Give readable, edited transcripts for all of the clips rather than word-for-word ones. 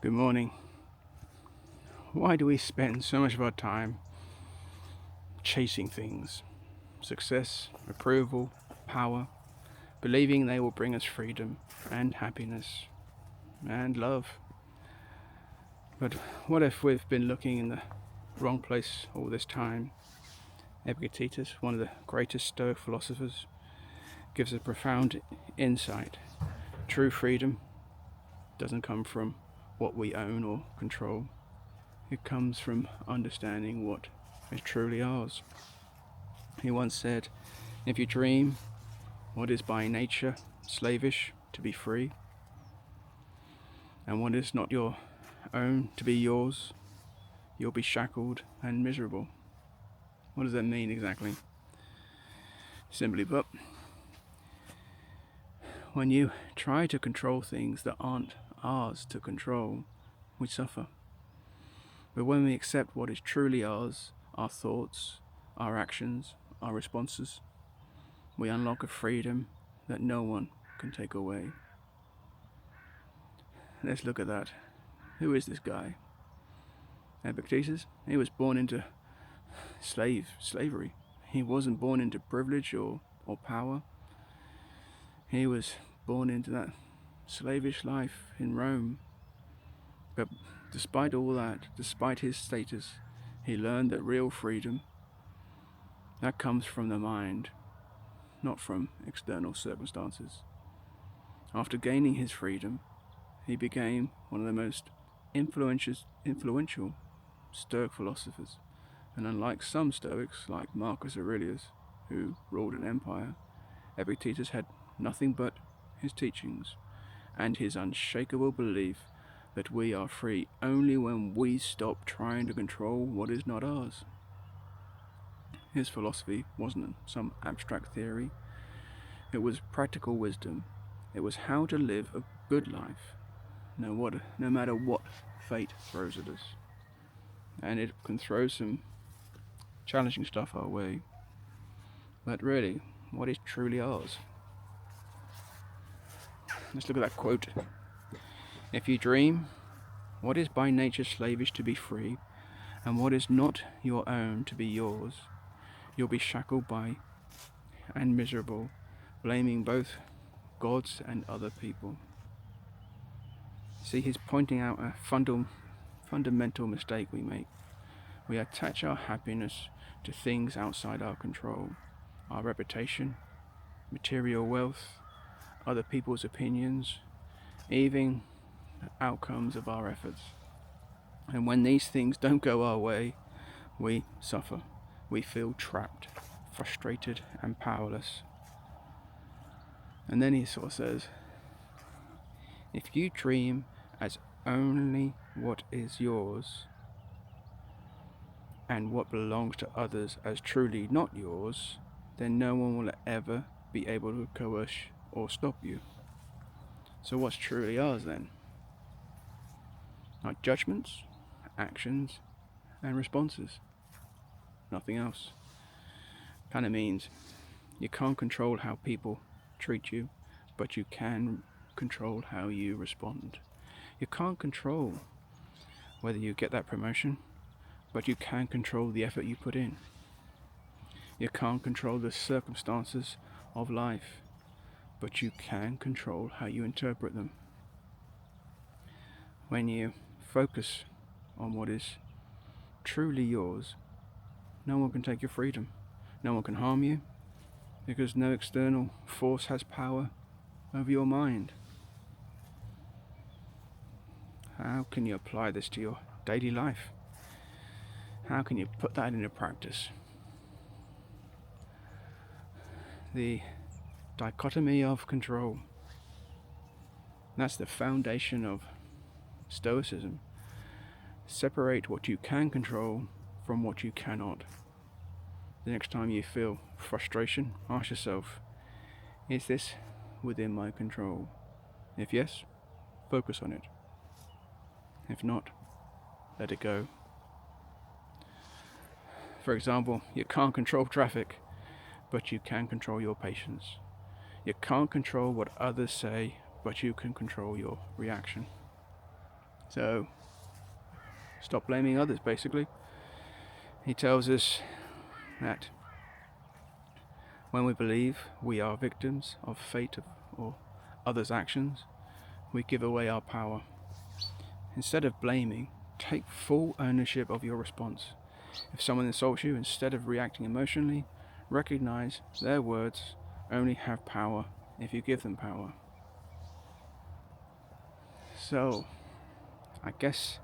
Good morning. Why do we spend so much of our time chasing things? Success, approval, power, believing they will bring us freedom and happiness and love. But what if we've been looking in the wrong place all this time? Epictetus, one of the greatest Stoic philosophers, gives a profound insight. True freedom doesn't come from what we own or control. It comes from understanding what is truly ours. He once said, "If you dream what is by nature slavish to be free, and what is not your own to be yours, you'll be shackled and miserable." What does that mean exactly? Simply put, when you try to control things that aren't ours to control, we suffer. But when we accept what is truly ours, our thoughts, our actions, our responses, we unlock a freedom that no one can take away. Let's look at that. Who is this guy? Epictetus? He was born into slavery. He wasn't born into privilege or power. He was born into that slavish life in Rome. But despite all that, despite his status, he learned that real freedom, that comes from the mind, not from external circumstances. After gaining his freedom, he became one of the most influential Stoic philosophers. And unlike some Stoics, like Marcus Aurelius, who ruled an empire, Epictetus had nothing but his teachings and his unshakable belief that we are free only when we stop trying to control what is not ours. His philosophy wasn't some abstract theory. It was practical wisdom. It was how to live a good life, no matter what fate throws at us. And it can throw some challenging stuff our way. But really, what is truly ours? Let's look at that quote. "If you dream what is by nature slavish to be free, and what is not your own to be yours, you'll be shackled by and miserable, blaming both gods and other people." See, he's pointing out a fundamental mistake we make. We attach our happiness to things outside our control. Our reputation, material wealth, other people's opinions, even the outcomes of our efforts. And when these things don't go our way, we suffer. We feel trapped, frustrated, and powerless. And then he sort of says, "If you dream as only what is yours, and what belongs to others as truly not yours, then no one will ever be able to coerce or stop you." So what's truly ours then? Our judgments, actions, and responses. Nothing else. Kind of means you can't control how people treat you, but you can control how you respond. You can't control whether you get that promotion, but you can control the effort you put in. You can't control the circumstances of life, but you can control how you interpret them. When you focus on what is truly yours, no one can take your freedom. No one can harm you, because no external force has power over your mind. How can you apply this to your daily life? How can you put that into practice? The dichotomy of control. That's the foundation of Stoicism. Separate what you can control from what you cannot. The next time you feel frustration, ask yourself, is this within my control? If yes, focus on it. If not, let it go. For example, you can't control traffic, but you can control your patience. You can't control what others say, but you can control your reaction. So stop blaming others, basically. He tells us that when we believe we are victims of fate or others' actions, we give away our power. Instead of blaming, take full ownership of your response. If someone insults you, instead of reacting emotionally, recognize their words only have power if you give them power. So, I guess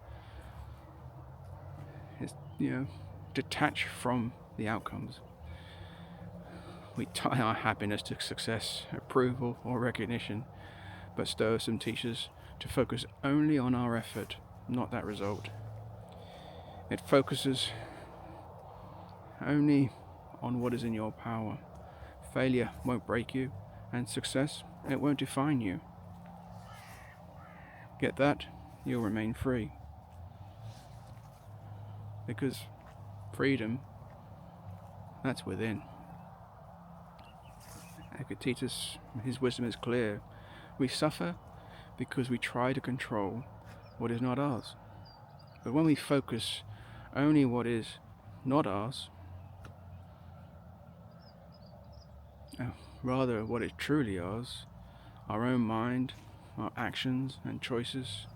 it's, detach from the outcomes. We tie our happiness to success, approval, or recognition, but Stoicism teaches to focus only on our effort, not that result. It focuses only on what is in your power. Failure won't break you, and success, it won't define you. Get that? You'll remain free. Because freedom, that's within. Epictetus, his wisdom is clear. We suffer because we try to control what is not ours. But when we focus only what is not ours, rather what is truly ours, our own mind, our actions and choices,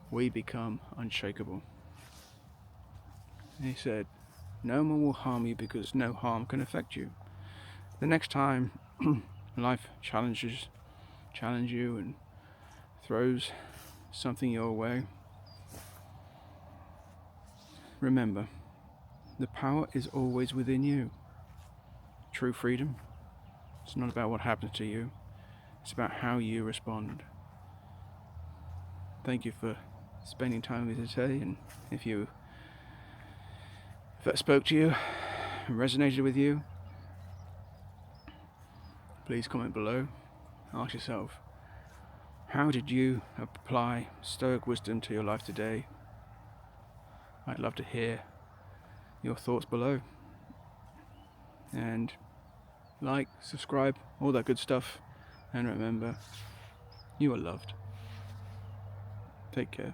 we become unshakable. He said, no one will harm you because no harm can affect you. The next time life challenges you and throws something your way, remember, the power is always within you. True freedom, it's not about what happens to you, it's about how you respond. Thank you for spending time with me today, and if that spoke to you and resonated with you, please comment below. Ask yourself, how did you apply Stoic wisdom to your life today? I'd love to hear your thoughts below. And like, subscribe, all that good stuff. And remember, you are loved. Take care.